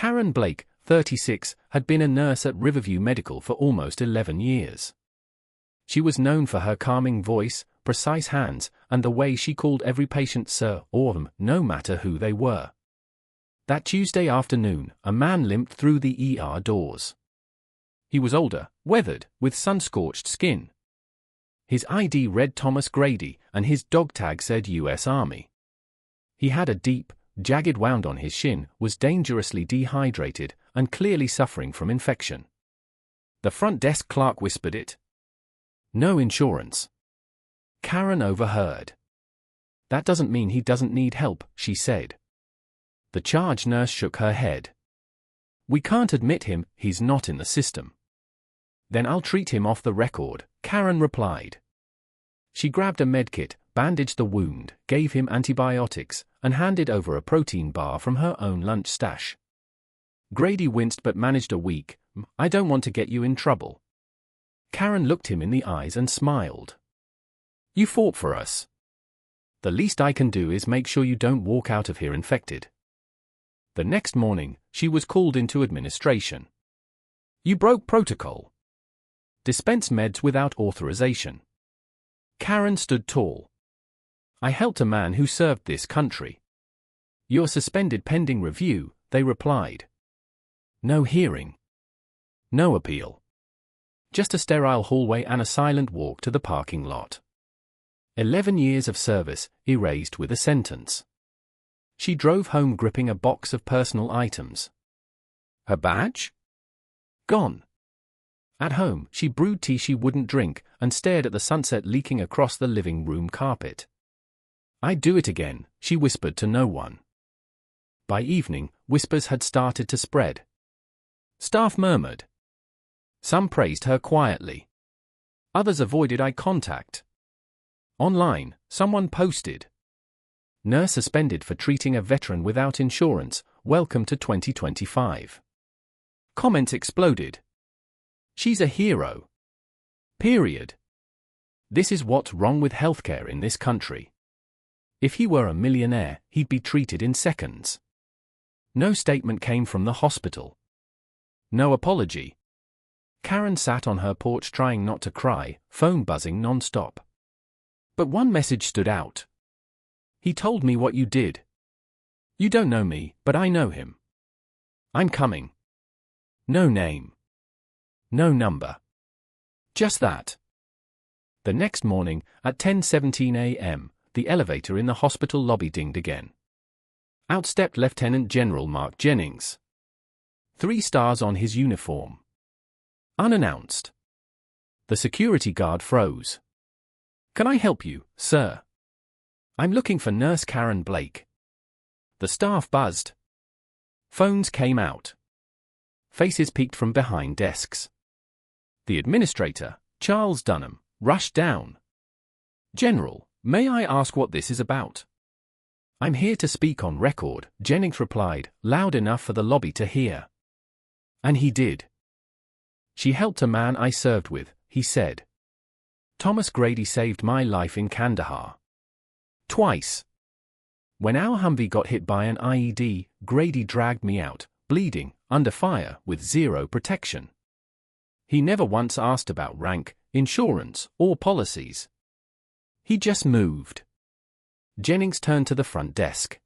Karen Blake, 36, had been a nurse at Riverview Medical for almost 11 years. She was known for her calming voice, precise hands, and the way she called every patient sir or no matter who they were. That Tuesday afternoon, a man limped through the ER doors. He was older, weathered, with sun-scorched skin. His ID read Thomas Grady, and his dog tag said U.S. Army. He had a deep, jagged wound on his shin, was dangerously dehydrated, and clearly suffering from infection. The front desk clerk whispered it. No insurance. Karen overheard. That doesn't mean he doesn't need help, she said. The charge nurse shook her head. We can't admit him, he's not in the system. Then I'll treat him off the record, Karen replied. She grabbed a medkit, bandaged the wound, gave him antibiotics, and handed over a protein bar from her own lunch stash. Grady winced but managed a weak, I don't want to get you in trouble. Karen looked him in the eyes and smiled. You fought for us. The least I can do is make sure you don't walk out of here infected. The next morning, she was called into administration. You broke protocol. Dispense meds without authorization. Karen stood tall. I helped a man who served this country. You're suspended pending review, they replied. No hearing. No appeal. Just a sterile hallway and a silent walk to the parking lot. 11 years of service, erased with a sentence. She drove home gripping a box of personal items. Her badge? Gone. At home, she brewed tea she wouldn't drink and stared at the sunset leaking across the living room carpet. I'd do it again, she whispered to no one. By evening, whispers had started to spread. Staff murmured. Some praised her quietly. Others avoided eye contact. Online, someone posted. Nurse suspended for treating a veteran without insurance, welcome to 2025. Comments exploded. She's a hero. Period. This is what's wrong with healthcare in this country. If he were a millionaire, he'd be treated in seconds. No statement came from the hospital. No apology. Karen sat on her porch trying not to cry, phone buzzing non-stop. But one message stood out. He told me what you did. You don't know me, but I know him. I'm coming. No name. No number. Just that. The next morning, at 10:17 a.m., the elevator in the hospital lobby dinged again. Out stepped Lieutenant General Mark Jennings. 3 stars on his uniform. Unannounced. The security guard froze. Can I help you, sir? I'm looking for Nurse Karen Blake. The staff buzzed. Phones came out. Faces peeked from behind desks. The administrator, Charles Dunham, rushed down. General, may I ask what this is about? I'm here to speak on record, Jennings replied, loud enough for the lobby to hear. And he did. She helped a man I served with, he said. Thomas Grady saved my life in Kandahar. Twice. When our Humvee got hit by an IED, Grady dragged me out, bleeding, under fire, with zero protection. He never once asked about rank, insurance, or policies. He just moved. Jennings turned to the front desk.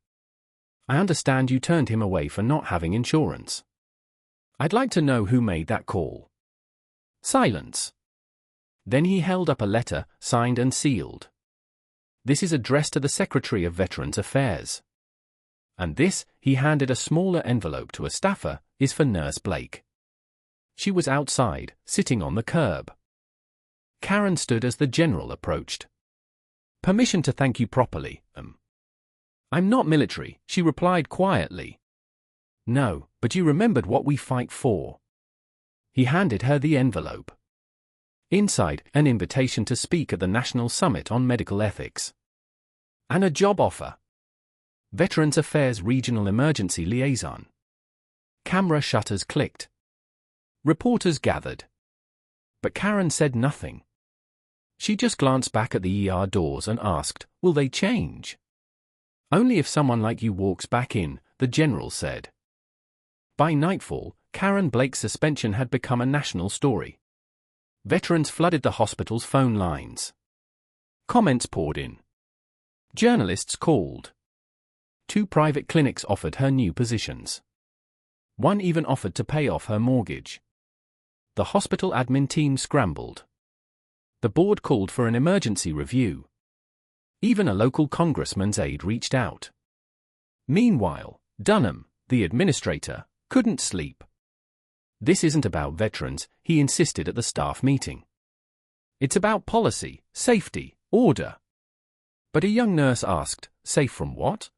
I understand you turned him away for not having insurance. I'd like to know who made that call. Silence. Then he held up a letter, signed and sealed. This is addressed to the Secretary of Veterans Affairs. And this, he handed a smaller envelope to a staffer, is for Nurse Blake. She was outside, sitting on the curb. Karen stood as the general approached. Permission to thank you properly, I'm not military, she replied quietly. No, but you remembered what we fight for. He handed her the envelope. Inside, an invitation to speak at the National Summit on Medical Ethics. And a job offer. Veterans Affairs Regional Emergency Liaison. Camera shutters clicked. Reporters gathered. But Karen said nothing. She just glanced back at the ER doors and asked, will they change? Only if someone like you walks back in, the general said. By nightfall, Karen Blake's suspension had become a national story. Veterans flooded the hospital's phone lines. Comments poured in. Journalists called. 2 private clinics offered her new positions. One even offered to pay off her mortgage. The hospital admin team scrambled. The board called for an emergency review. Even a local congressman's aide reached out. Meanwhile, Dunham, the administrator, couldn't sleep. This isn't about veterans, he insisted at the staff meeting. It's about policy, safety, order. But a young nurse asked, safe from what?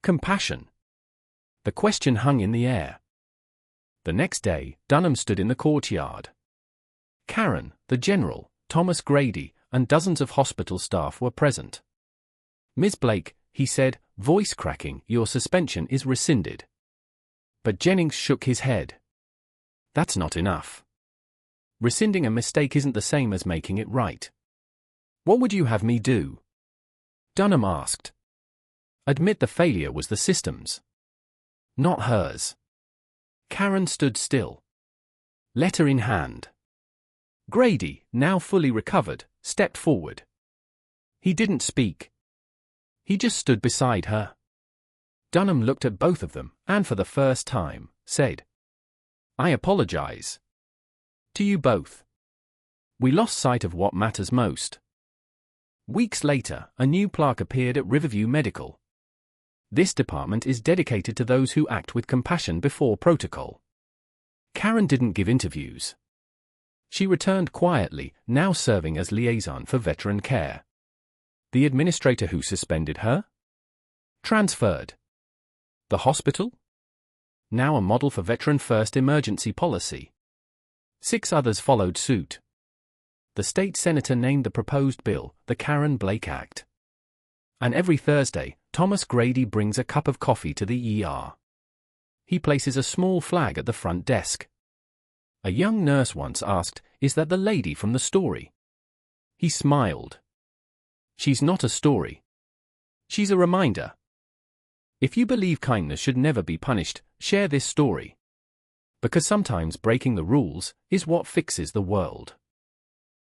Compassion. The question hung in the air. The next day, Dunham stood in the courtyard. Karen, the general, Thomas Grady, and dozens of hospital staff were present. Ms. Blake, he said, voice cracking, your suspension is rescinded. But Jennings shook his head. That's not enough. Rescinding a mistake isn't the same as making it right. What would you have me do? Dunham asked. Admit the failure was the system's, not hers. Karen stood still. Letter in hand. Grady, now fully recovered, stepped forward. He didn't speak. He just stood beside her. Dunham looked at both of them, and for the first time, said, I apologize. To you both. We lost sight of what matters most. Weeks later, a new plaque appeared at Riverview Medical. This department is dedicated to those who act with compassion before protocol. Karen didn't give interviews. She returned quietly, now serving as liaison for veteran care. The administrator who suspended her? Transferred. The hospital? Now a model for veteran-first emergency policy. 6 others followed suit. The state senator named the proposed bill the Karen Blake Act. And every Thursday, Thomas Grady brings a cup of coffee to the ER. He places a small flag at the front desk. A young nurse once asked, is that the lady from the story? He smiled. She's not a story. She's a reminder. If you believe kindness should never be punished, share this story. Because sometimes breaking the rules is what fixes the world.